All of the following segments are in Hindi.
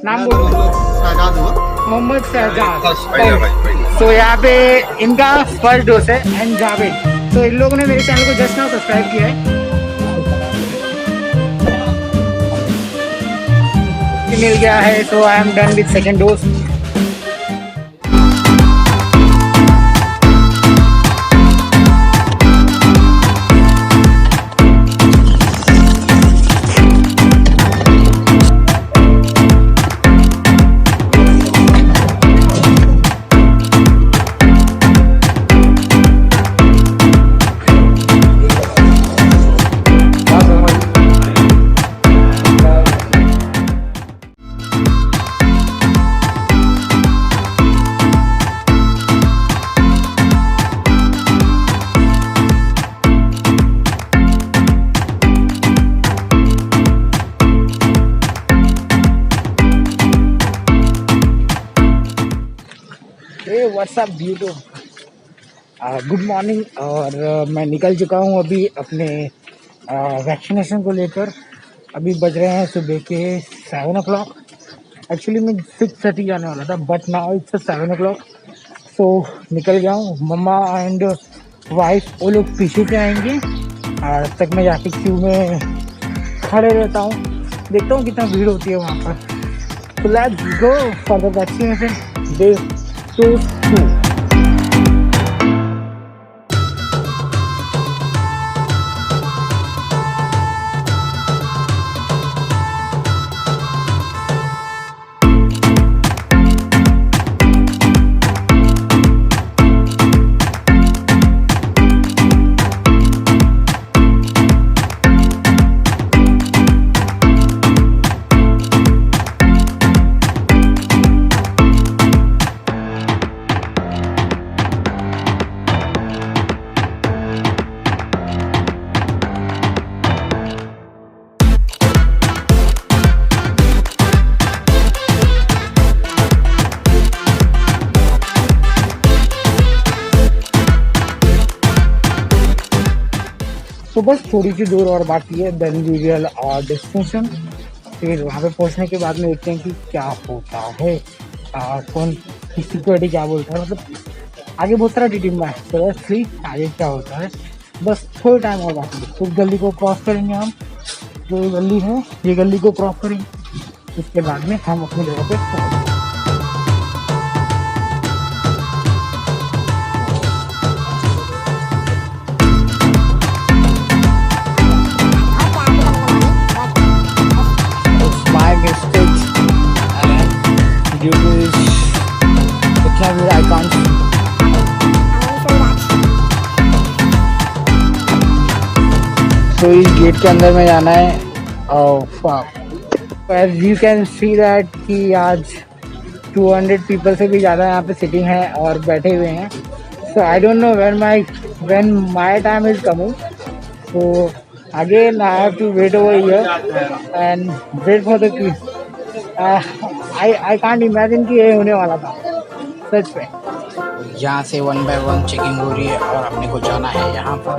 नाम बोलो। शहजाद हुआ। मोहम्मद शहजाद। पहला भाई। तो यहाँ पे इनका फर्स्ट डोज है एंड जावेद। तो इन लोगों ने मेरे चैनल को जस्ट नाउ सब्सक्राइब किया है। मिल गया है, so I am done with second dose. WhatsApp YouTube, good morning. और मैं निकल चुका हूँ अभी अपने वैक्सीनेशन को लेकर। अभी बज रहे हैं सुबह के 7 o'clock। एक्चुअली मैं 6:30 जाने वाला था, बट नाउ इट्स 7 o'clock। सो निकल गया हूँ। मम्मा एंड वाइफ वो लोग पीछे से आएंगे और तक मैं जाके क्यू में खड़े रहता हूँ, देखता हूँ कितना भीड़ होती है वहाँ पर। तो let's go for the vaccination day 2। तो बस थोड़ी सी दूर और बाकी है, देन वी विल डेस्टिनेशन। फिर वहाँ पे पहुँचने के बाद में देखते हैं कि क्या होता है, कौन सिक्योरिटी क्या बोलता है। मतलब आगे बहुत सारा टीम है, तो लेट्स आगे क्या होता है। बस थोड़ा टाइम और बाकी है। तो गली को क्रॉस करेंगे हम, जो गली है ये गली को क्रॉस करेंगे, उसके बाद में हम अपनी जगह पे पहुँचेंगे। Due to इतना भी I can't see. So इस गेट के अंदर में जाना है। As you can see that कि आज 200 people से भी ज़्यादा यहाँ पे सिटिंग है और बैठे हुए हैं। So I don't know when my time is coming. So again I have to wait over here and wait for the queue. I can't imagine कि ये होने वाला था सच में। यहाँ से 1 by 1 चेकिंग हो रही है और अपने को जाना है यहाँ पर।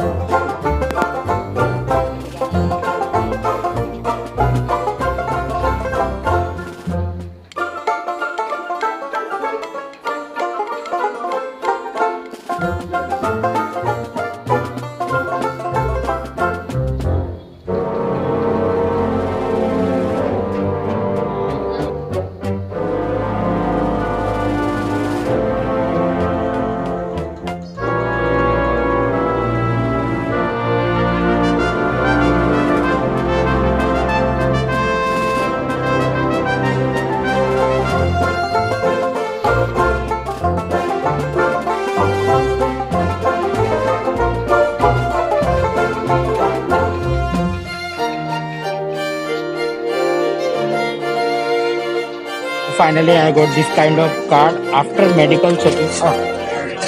Finally I got this kind of card after medical checking.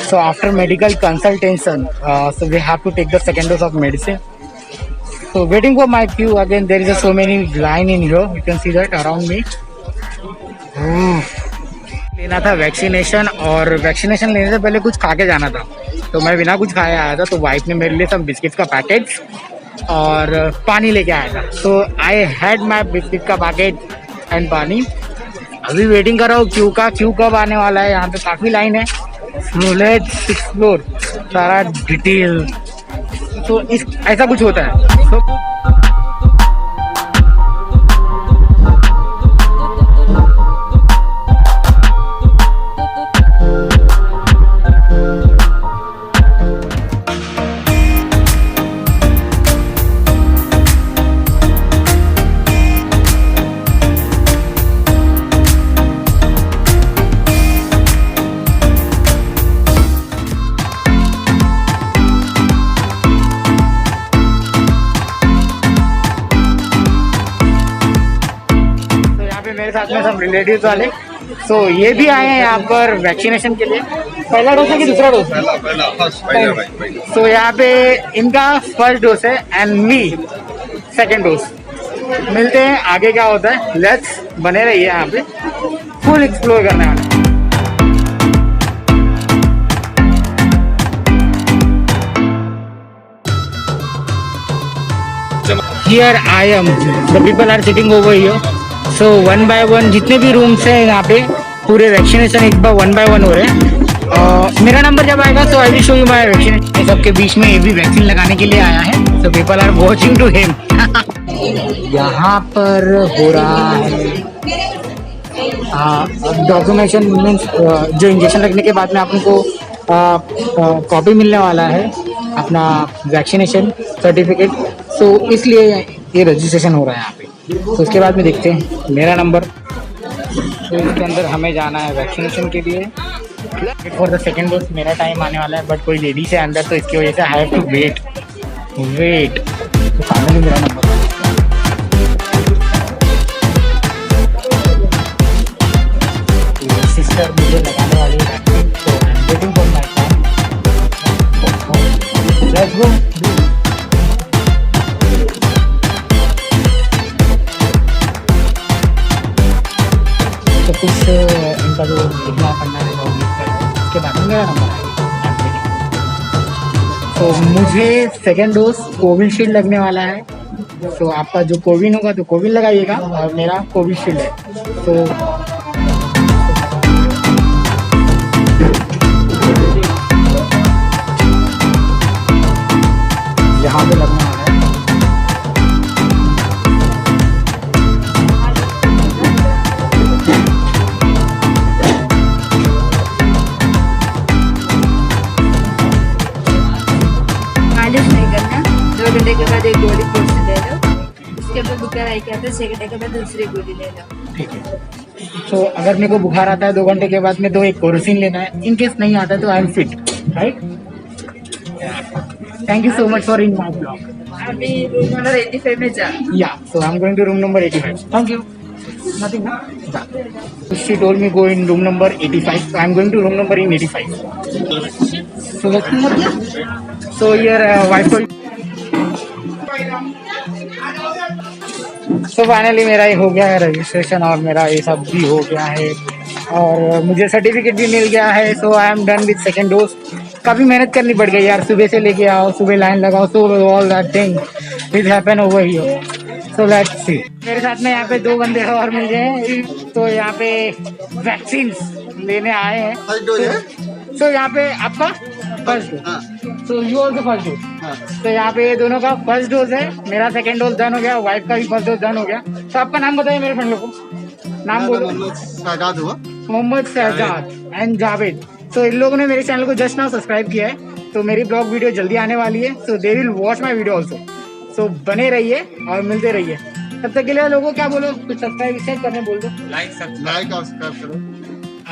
So after medical consultation, so we have to take the second dose of medicine. So waiting for my queue again. There is so many line in here. You can see that around me. लेना था वैक्सीनेशन, और वैक्सीनेशन लेने से पहले कुछ खा के जाना था, तो मैं बिना कुछ खाया आया था। तो वाइफ ने मेरे लिए सब बिस्किट का पैकेट और पानी लेके आया था। सो आई हैड माई बिस्किट का पैकेट एंड पानी। अभी वेटिंग कर रहा हूँ क्यू का, क्यू कब आने वाला है। यहाँ पे काफी लाइन है। So let's explore सारा डिटेल। तो इस ऐसा कुछ होता है। So, मेरे साथ में सब रिलेटिव्स वाले। सो ये भी आए हैं यहाँ पर वैक्सीनेशन के लिए। पहला डोज है कि दूसरा डोज? पहला। सो यहाँ पे इनका फर्स्ट डोज है एंड मी सेकेंड डोज। मिलते हैं आगे क्या होता है। लेट्स बने रहिए यहाँ पे, फुल एक्सप्लोर करने वाले। Here I am. The people are sitting over here. So one by one जितने भी रूम्स हैं यहाँ पे पूरे वैक्सीनेशन एक बार वन बाय वन हो रहे हैं। मेरा नंबर जब आएगा तो I will show you my vaccination. सबके बीच में ये भी वैक्सीन लगाने के लिए आया है। So people are watching to him. यहाँ पर हो रहा है डॉक्यूमेंटेशन मीन्स जो इंजेक्शन लगने के बाद में आपको कॉपी मिलने वाला है अपना वैक्सीनेशन सर्टिफिकेट। सो इसलिए ये रजिस्ट्रेशन हो रहा है यहाँ पे। तो उसके बाद में देखते हैं मेरा नंबर। तो इसके अंदर हमें जाना है वैक्सीनेशन के लिए फॉर द सेकेंड डोज। मेरा टाइम आने वाला है बट कोई लेडीज है अंदर, तो इसकी वजह से आई हैव टू वेट। तो फाइनली मेरा नंबर। सिस्टर मुझे लगाने वाली है वैक्सीन, तो I am waiting for my time. Let's go. तो कुछ इनका जो लिखना पढ़ना है वो उसके बाद में मेरा नंबर आएगा। तो मुझे सेकेंड डोज कोविशील्ड लगने वाला है। तो आपका जो कोविन होगा तो कोविन लगाइएगा और मेरा कोविशील्ड है। तो यहाँ पे लगने वाला है। घंटे के बाद एक गोली कोर्स ले लो, उसके बाद बुखार आई के आता है 6 घंटे के बाद दूसरी गोली ले लो। ठीक है। तो अगर मेरे को बुखार आता है 2 घंटे के बाद में तो एक कोरोसिन लेना है। इन केस नहीं आता है तो I am fit, right? Thank you so much for in my blog. अभी रूम नंबर 85 में जा। या so I am going to room number 85। Thank you. Nothing, huh? She told me go in room number 85. So I'm going to room number in 85. So let's see. So your wife will. So finally मेरा ये हो गया है रजिस्ट्रेशन और मेरा ये सब भी हो गया है और मुझे सर्टिफिकेट भी मिल गया है। So I am done with second dose. काफ़ी मेहनत करनी पड़ गई यार, सुबह से लेके आओ, सुबह लाइन लगाओ, so all that thing is happen over here. So let's see. मेरे साथ में यहाँ पे 2 बंदे और मिल गए, तो यहाँ पे वैक्सीन लेने आए हैं। सो यहाँ पे आपका first dose, so you also first dose. तो यहाँ पे ये दोनों का फर्स्ट डोज है, मेरा सेकेंड डोज डन हो गया, वाइफ का भी फर्स्ट डोज डन हो गया। तो आपका नाम बताइए मेरे फ्रेंड लोग को। नाम बोलो। मोहम्मद शहजाद एंड जावेद। तो इन लोगों ने मेरे चैनल को जस्ट नाउ सब्सक्राइब किया है, तो मेरी ब्लॉग वीडियो जल्दी आने वाली है। So they will watch my video also. So बने रहिए और मिलते रहिए। तब तक के लिए लोगों क्या बोलो, कुछ सब्सक्राइब करने बोल दो। लाइक और सब्सक्राइब करो,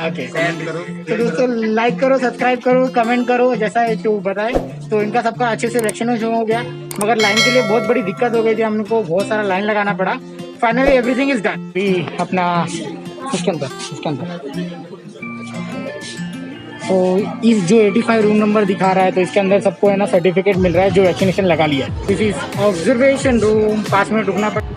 ओके कमेंट करो। तो दोस्तों लाइक करो, सब्सक्राइब करो, कमेंट करो, जैसा जो बताए। तो इनका सबका अच्छे से वैक्सीनेशन हो गया, मगर लाइन के लिए बहुत बड़ी दिक्कत हो गई थी, हमको बहुत सारा लाइन लगाना पड़ा। Finally everything is done. भी अपना इसके अंदर तो इस जो 85 रूम नंबर दिखा रहा है, तो इसके अंदर सबको है ना सर्टिफिकेट मिल रहा है जो वैक्सीनेशन लगा लिया है। This is observation room. 5 minute रुकना पड़ा।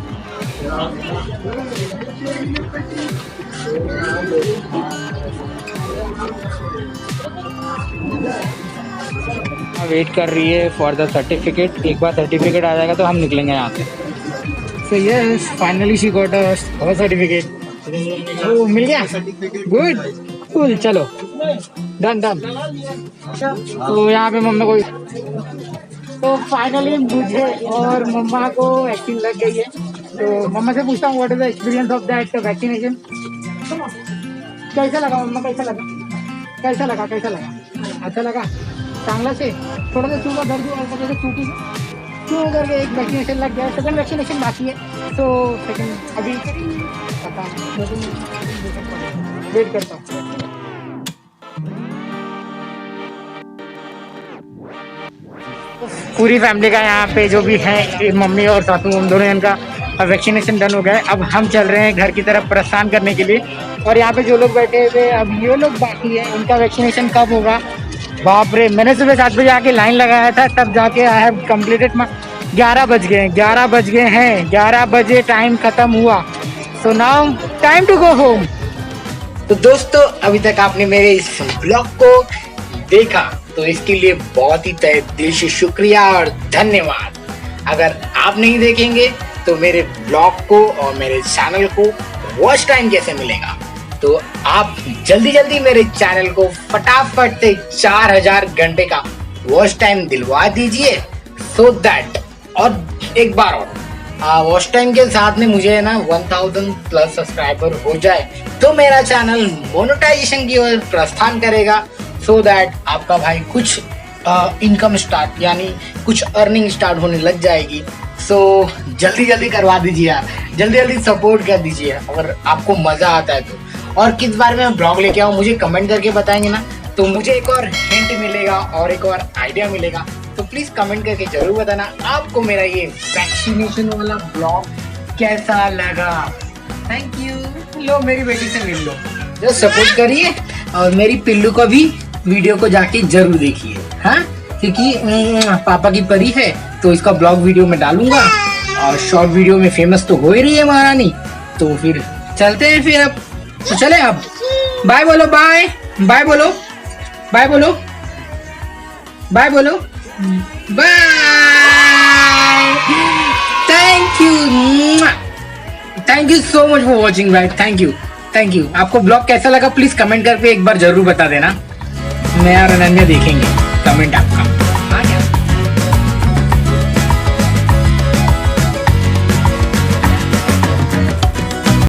वेट कर रही है फॉर द सर्टिफिकेट। एक बार सर्टिफिकेट आ जाएगा तो हम निकलेंगे यहाँ से। So yes finally she got a certificate. Oh मिल गया, गुड कूल, चलो डन डन। तो यहाँ पे मम्मी को, तो फाइनली मुझे और मम्मा को वैक्सीन लग गई है। तो मम्मा से पूछता हूँ what is the experience of that vaccination. कैसा लगा मम्मा, कैसा लगा, कैसा लगा, कैसा लगा? अच्छा लगा, चांगला से थोड़ा सा चूका दर्द हुआ, जैसे चूकी क्यों करके एक वैक्सीनेशन लग गया, सेकंड वैक्सीनेशन बाकी है। तो सेकंड अभी पता वेट करता हूँ। पूरी फैमिली का यहाँ पे जो भी है, मम्मी और सासू, हम दोनों इनका वैक्सीनेशन डन हो गया है। अब हम चल रहे हैं घर की तरफ प्रस्थान करने के लिए। और यहाँ पे जो लोग बैठे हुए, अब ये लोग बाकी है, उनका वैक्सीनेशन कब होगा? बाप रे, मैंने सुबह 7 बजे आके लाइन लगाया था, तब जाके आई हैव कम्प्लीटेड। 11 बज गए, 11 बज गए हैं, 11 बजे टाइम खत्म हुआ। So now time to go home. तो दोस्तों, अभी तक आपने मेरे इस ब्लॉग को देखा तो इसके लिए बहुत ही तहे दिल से शुक्रिया और धन्यवाद। अगर आप नहीं देखेंगे तो मेरे ब्लॉग को और मेरे चैनल को वॉच टाइम कैसे मिलेगा? तो आप जल्दी जल्दी मेरे चैनल को फटाफट से 4000 घंटे का वॉच टाइम दिलवा दीजिए, सो दैट, और एक बार और वॉच टाइम के साथ में मुझे ना 1000 प्लस सब्सक्राइबर हो जाए तो मेरा चैनल मोनेटाइजेशन की ओर प्रस्थान करेगा, सो दैट आपका भाई कुछ इनकम स्टार्ट, यानी कुछ अर्निंग स्टार्ट होने लग जाएगी। सो जल्दी जल्दी करवा दीजिए यार, जल्दी जल्दी सपोर्ट कर दीजिए अगर आपको मजा आता है तो। और किस बारे में ब्लॉग लेके आऊँ मुझे कमेंट करके बताएंगे ना, तो मुझे एक और हिंट मिलेगा और एक और आइडिया मिलेगा। तो प्लीज कमेंट करके जरूर बताना आपको मेरा ये वैक्सीनेशन वाला ब्लॉग कैसा लगा। Thank you. लो मेरी बेटी से मिल लो, जो सपोर्ट करिए, और मेरी पिल्लू को भी वीडियो को जाके जरूर देखिए, हाँ, क्योंकि पापा की परी है तो इसका ब्लॉग वीडियो में डालूंगा, और शॉर्ट वीडियो में फेमस तो हो ही रही है महारानी। तो फिर चलते हैं फिर, अब तो चले, अब बाय बोलो, बाय बाय बोलो, बाय बोलो, बाय बोलो, bye, thank you so much for watching guys, thank you. आपको ब्लॉग कैसा लगा प्लीज कमेंट करके एक बार जरूर बता देना, मैं और अनन्या देखेंगे कमेंट आपका।